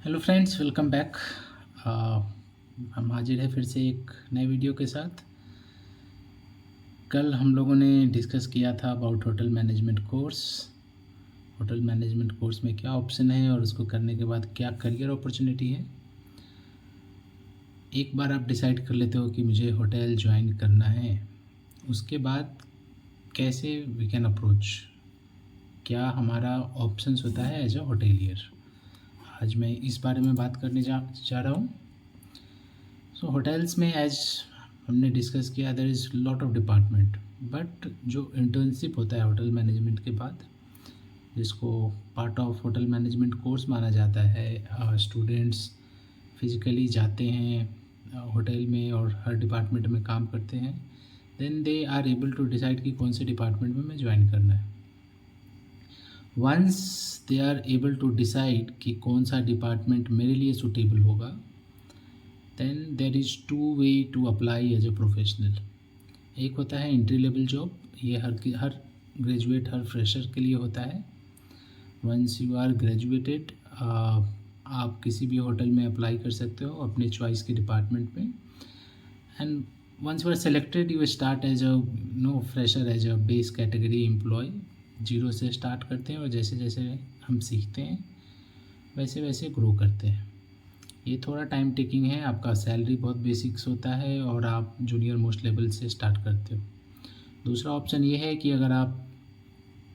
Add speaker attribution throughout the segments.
Speaker 1: Hello friends, welcome back. हम हाजिर हैं फिर से एक नए वीडियो के साथ। कल हम लोगों ने डिस्कस किया था about hotel management course. Hotel management course में क्या ऑप्शन है और उसको करने के बाद क्या करियर अपॉर्चुनिटी है। एक बार आप डिसाइड कर लेते हो कि मुझे होटल ज्वाइन करना है, उसके बाद कैसे वी कैन अप्रोच, क्या हमारा ऑप्शंस होता है एज अ होटेलियर। आज मैं इस बारे में बात करने जा रहा हूँ। सो होटल्स में एज हमने डिस्कस किया, there is lot of department, but जो इंटर्नशिप होता है होटल मैनेजमेंट के बाद, जिसको part of hotel management course माना जाता है, स्टूडेंट्स फिजिकली जाते हैं होटल में और हर डिपार्टमेंट में काम करते हैं। Then they are able to decide कि कौन से डिपार्टमेंट में मैं ज्वाइन करना है। Once they are able to decide कि कौन सा डिपार्टमेंट मेरे लिए सूटेबल होगा, then there is two way to apply as a professional. एक होता है एंट्री लेवल जॉब, ये हर ग्रेजुएट, हर फ्रेशर के लिए होता है। वंस यू आर ग्रेजुएटेड, आप किसी भी होटल में अप्लाई कर सकते हो अपने चॉइस के डिपार्टमेंट में। And once you are selected, you start as a fresher, as a base category employ. Zero से स्टार्ट करते हैं और जैसे जैसे हम सीखते हैं वैसे वैसे ग्रो करते हैं। ये थोड़ा टाइम टेकिंग है, आपका सैलरी बहुत बेसिक्स होता है और आप जूनियर मोस्ट लेवल से स्टार्ट करते हो। दूसरा ऑप्शन ये है कि अगर आप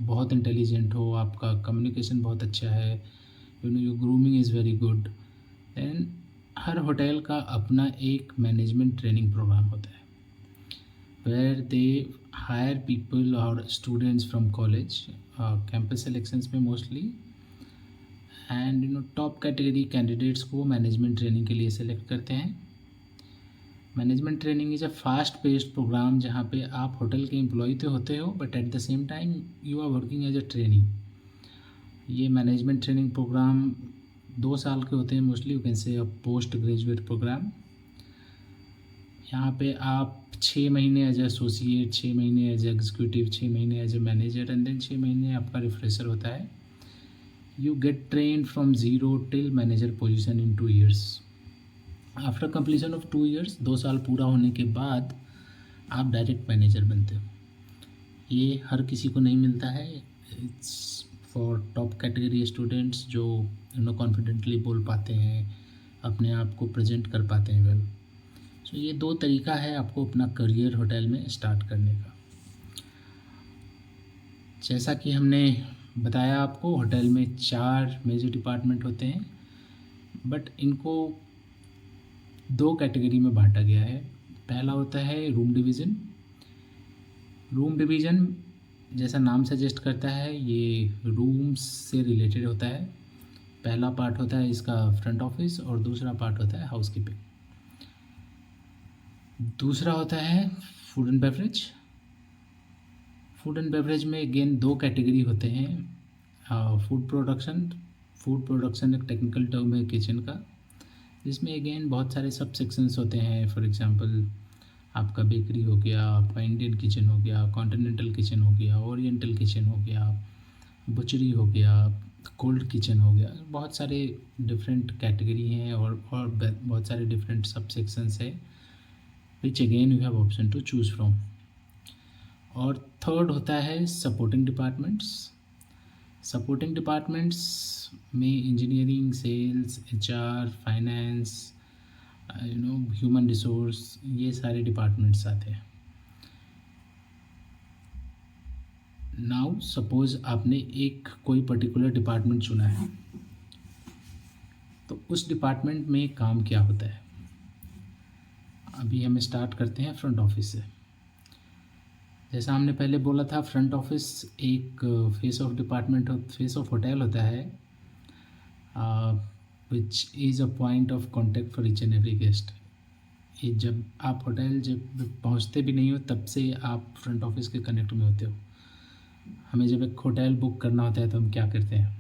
Speaker 1: बहुत इंटेलिजेंट हो, आपका कम्युनिकेशन बहुत अच्छा है, your grooming is very good, then हर होटल का अपना एक मैनेजमेंट ट्रेनिंग प्रोग्राम होता है, वेयर दे हायर पीपल और students from college, campus selections में mostly, and top category candidates को मैनेजमेंट ट्रेनिंग के लिए सेलेक्ट करते हैं। Management training is a fast paced programme जहाँ पे आप होटल के एम्प्लॉय तो होते हो, but at the same time you are working as a training. ये मैनेजमेंट ट्रेनिंग प्रोग्राम 2 साल के होते हैं mostly, you can say a post graduate programme. यहाँ पे आप 6 महीने एज एसोसिएट, 6 महीने एज एग्जीक्यूटिव, 6 महीने as a manager, and then 6 महीने आपका रिफ्रेशर होता है। You get trained from zero till manager position in 2 years. After completion of 2 years, 2 साल पूरा होने के बाद आप डायरेक्ट मैनेजर बनते हो। ये हर किसी को नहीं मिलता है, it's for top category students जो कॉन्फिडेंटली बोल पाते हैं, अपने आप को प्रेजेंट कर पाते हैं वेल। सो ये 2 तरीका है आपको अपना करियर होटल में स्टार्ट करने का। जैसा कि हमने बताया आपको, होटल में 4 मेजर डिपार्टमेंट होते हैं, बट इनको 2 कैटेगरी में बांटा गया है। पहला होता है रूम डिवीज़न। रूम डिवीज़न जैसा नाम सजेस्ट करता है, ये रूम्स से रिलेटेड होता है। पहला पार्ट होता है इसका फ्रंट ऑफिस और दूसरा पार्ट होता है हाउसकीपिंग। दूसरा होता है food and beverage. Food and beverage में अगेन 2 कैटेगरी होते हैं। फूड प्रोडक्शन एक टेक्निकल टर्म है किचन का, जिसमें अगेन बहुत सारे सब सेक्शंस होते हैं। फॉर एग्जांपल आपका बेकरी हो गया, आपका इंडियन किचन हो गया, कॉन्टिनेंटल किचन हो गया, ओरिएंटल किचन हो गया, बुचरी हो गया, कोल्ड किचन हो गया। बहुत सारे डिफरेंट कैटेगरी हैं और बहुत सारे डिफरेंट सब सेक्शंस है, which again you have option to choose from. और थर्ड होता है सपोर्टिंग डिपार्टमेंट्स। सपोर्टिंग डिपार्टमेंट्स में engineering, sales, HR, finance, human resource, ये सारे डिपार्टमेंट्स आते हैं। नाउ सपोज आपने एक कोई पर्टिकुलर डिपार्टमेंट चुना है, तो उस डिपार्टमेंट में काम क्या होता है। अभी हम स्टार्ट करते हैं फ्रंट ऑफिस से। जैसा हमने पहले बोला था, फ्रंट ऑफिस एक face of department, face of hotel होता है, which is a point of contact for each and every guest. ये जब आप होटल जब पहुंचते भी नहीं हो तब से आप फ्रंट ऑफिस के कनेक्ट में होते हो। हमें जब एक होटल बुक करना होता है तो हम क्या करते हैं,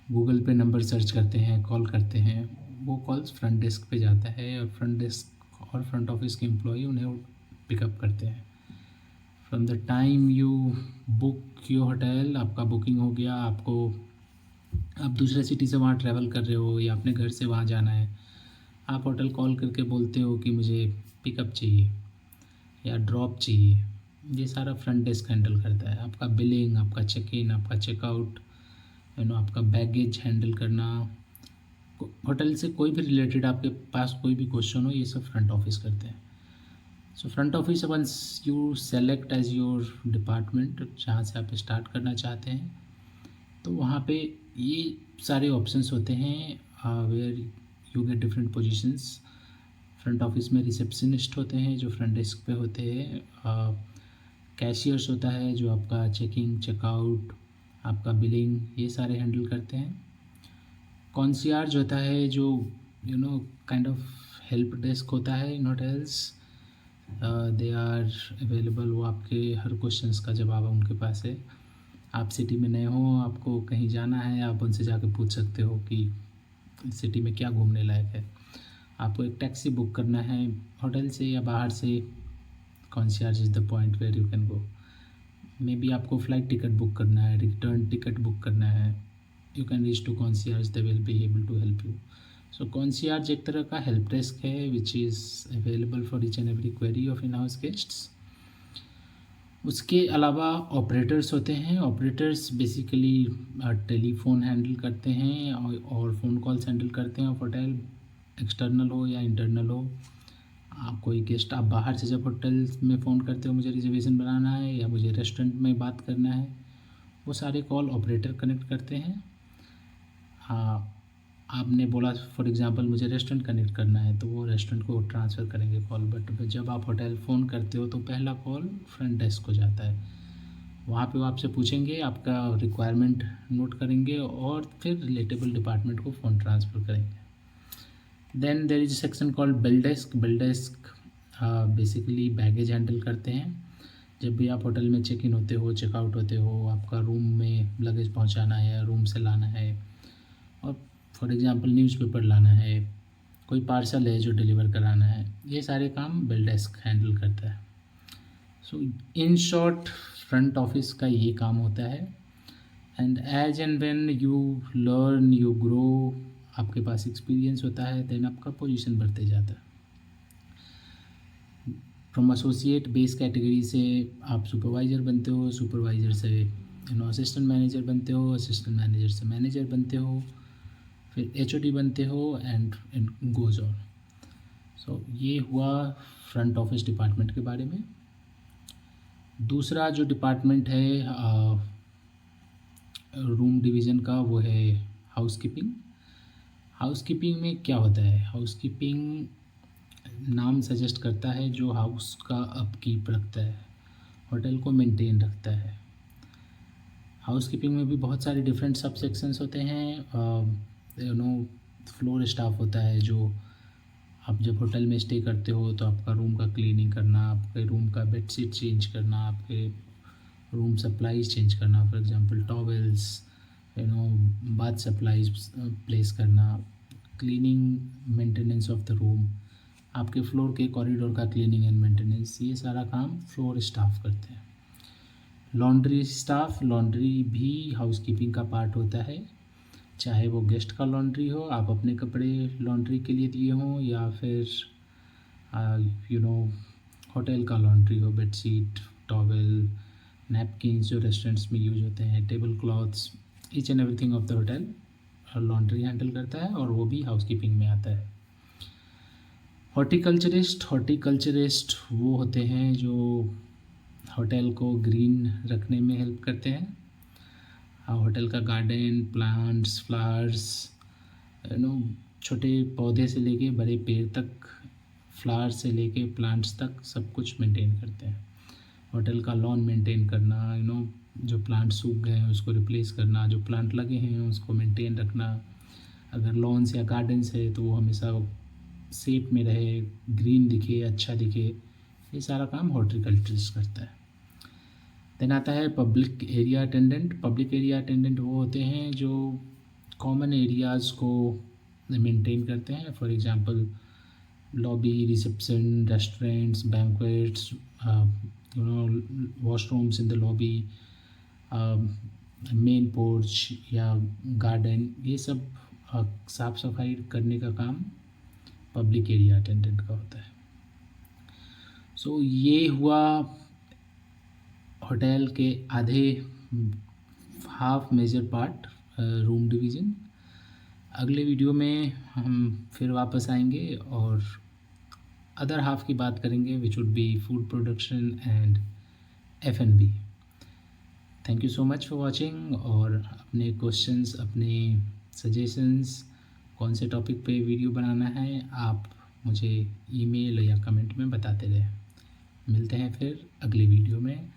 Speaker 1: गूगल पे नंबर सर्च करते हैं, कॉल करते हैं, वो कॉल्स फ्रंट डेस्क पे जाता है और फ्रंट डेस्क और फ्रंट ऑफिस के एम्प्लॉई उन्हें पिकअप करते हैं। From the time you book your hotel, आपका बुकिंग हो गया, आपको आप दूसरे सिटी से वहाँ ट्रैवल कर रहे हो या अपने घर से वहाँ जाना है, आप होटल कॉल करके बोलते हो कि मुझे पिकअप चाहिए या ड्रॉप चाहिए। ये सारा फ्रंट डेस्क हैंडल करता है। आपका बिलिंग, आपका चेक इन, आपका चेकआउट, आपका बैगेज हैंडल करना, होटल से कोई भी रिलेटेड आपके पास कोई भी क्वेश्चन हो, ये सब फ्रंट ऑफिस करते हैं। So front office once you select as your department, जहाँ से आप स्टार्ट करना चाहते हैं, तो वहाँ पे ये सारे ऑप्शंस होते हैं where you get different positions. Front office में रिसेप्शनिस्ट होते हैं जो फ्रंट डेस्क पे होते हैं, कैशियर्स होता है जो आपका चेकिंग, चेकआउट, आपका बिलिंग, ये सारे हैंडल करते हैं। कॉन्सियार्ज होता है जो काइंड ऑफ हेल्प डेस्क होता है इन होटल्स। दे आर अवेलेबल, वो आपके हर क्वेश्चंस का जवाब उनके पास है। आप सिटी में नए हो, आपको कहीं जाना है, आप उनसे जाके पूछ सकते हो कि इस सिटी में क्या घूमने लायक है। आपको एक टैक्सी बुक करना है होटल से या बाहर से, concierge is the point where you can go. Maybe आपको फ़्लाइट टिकट बुक करना है, रिटर्न टिकट बुक करना है, you can reach to concierge, they will be able to help you. So concierge एक तरह का हेल्प डेस्क है which is available for each and every query of in house guests. उसके अलावा operators होते हैं। ऑपरेटर्स बेसिकली टेलीफोन हैंडल करते हैं और फ़ोन कॉल्स हैंडल करते हैं ऑफ होटल, एक्सटर्नल हो या इंटरनल हो। आप कोई गेस्ट, आप बाहर से जब होटल में फ़ोन करते हो, मुझे रिजर्वेशन बनाना है या मुझे रेस्टोरेंट में बात करना है, वो सारे कॉल ऑपरेटर कनेक्ट करते हैं। हाँ, आपने बोला फॉर एग्ज़ाम्पल मुझे रेस्टोरेंट कनेक्ट करना है, तो वो रेस्टोरेंट को ट्रांसफ़र करेंगे कॉल। बट जब आप होटल फ़ोन करते हो तो पहला कॉल फ्रंट डेस्क को जाता है। वहाँ पे वो आपसे पूछेंगे, आपका रिक्वायरमेंट नोट करेंगे और फिर रिलेटेबल डिपार्टमेंट को फ़ोन ट्रांसफ़र करेंगे। Then there is a section called bill desk. Bill desk basically baggage handle करते हैं। जब भी आप होटल में चेक इन होते हो, चेकआउट होते हो, आपका रूम में लगेज पहुंचाना है, रूम से लाना है, और फॉर एग्जांपल न्यूज़पेपर लाना है, कोई पार्सल है जो डिलीवर कराना है, ये सारे काम बिल डेस्क हैंडल करता है। So in short front office का ये काम होता है। And as and when you learn, you grow, आपके पास एक्सपीरियंस होता है, देन आपका पोजीशन बढ़ते जाता है। फ्रॉम एसोसिएट बेस कैटेगरी से आप सुपरवाइज़र बनते हो, सुपरवाइज़र से असिस्टेंट मैनेजर बनते हो, असिस्टेंट मैनेजर से मैनेजर बनते हो, फिर एचओडी बनते हो, एंड गोज़ ऑन। सो ये हुआ फ्रंट ऑफिस डिपार्टमेंट के बारे में। दूसरा जो डिपार्टमेंट है रूम डिवीज़न का, वो है हाउसकीपिंग। हाउसकीपिंग में क्या होता है? हाउसकीपिंग नाम सजेस्ट करता है जो हाउस का अपकीप रखता है, होटल को मेंटेन रखता है। हाउसकीपिंग में भी बहुत सारे डिफरेंट सब सेक्शंस होते हैं। फ्लोर स्टाफ होता है जो, आप जब होटल में स्टे करते हो तो आपका रूम का क्लीनिंग करना, आपके रूम का बेडशीट चेंज करना, आपके रूम सप्लाईज चेंज करना, for example towels, bath supplies place करना, cleaning, maintenance of the room, आपके फ्लोर के कॉरिडोर का क्लीनिंग एंड मेंटेनेंस, ये सारा काम फ्लोर स्टाफ करते हैं। लॉन्ड्री स्टाफ, लॉन्ड्री भी हाउसकीपिंग का पार्ट होता है। चाहे वो गेस्ट का लॉन्ड्री हो, आप अपने कपड़े लॉन्ड्री के लिए दिए हों, या फिर होटल का लॉन्ड्री हो, बेडशीट, टॉवेल, नैपकिन्स जो रेस्टोरेंट्स में यूज होते हैं, table clothes, each and everything of the hotel laundry handle करता है, और वो भी हाउसकीपिंग में आता है। हॉर्टिकल्चरिस्ट, हॉर्टिकल्चरिस्ट वो होते हैं जो होटल को ग्रीन रखने में हेल्प करते हैं। होटल का गार्डन, प्लांट्स, फ्लावर्स, छोटे पौधे से लेके बड़े पेड़ तक, फ्लावर से लेके प्लांट्स तक सब कुछ मेंटेन करते हैं। होटल का लॉन मेंटेन करना, जो प्लांट सूख गए हैं उसको रिप्लेस करना, जो प्लांट लगे हैं उसको मेंटेन रखना, अगर लॉन्स या गार्डन्स है तो वो हमेशा शेप में रहे, ग्रीन दिखे, अच्छा दिखे, ये सारा काम हॉर्टिकल्चरिस्ट करता है। देन आता है public area attendant. Public area attendant वो होते हैं जो कॉमन एरियाज़ को मेंटेन करते हैं, for example lobby, reception, restaurants, banquets, washrooms in the lobby, main porch या गार्डन, ये सब साफ़ सफाई करने का काम पब्लिक एरिया अटेंडेंट का होता है। सो ये हुआ होटल के आधे half major part, room division. अगले वीडियो में हम फिर वापस आएंगे और अदर हाफ की बात करेंगे, which would be food production and F&B। Thank you so much for watching, और अपने क्वेश्चंस, अपने सजेशंस, कौन से टॉपिक पे वीडियो बनाना है, आप मुझे ईमेल या कमेंट में बताते रहें। मिलते हैं फिर अगली वीडियो में।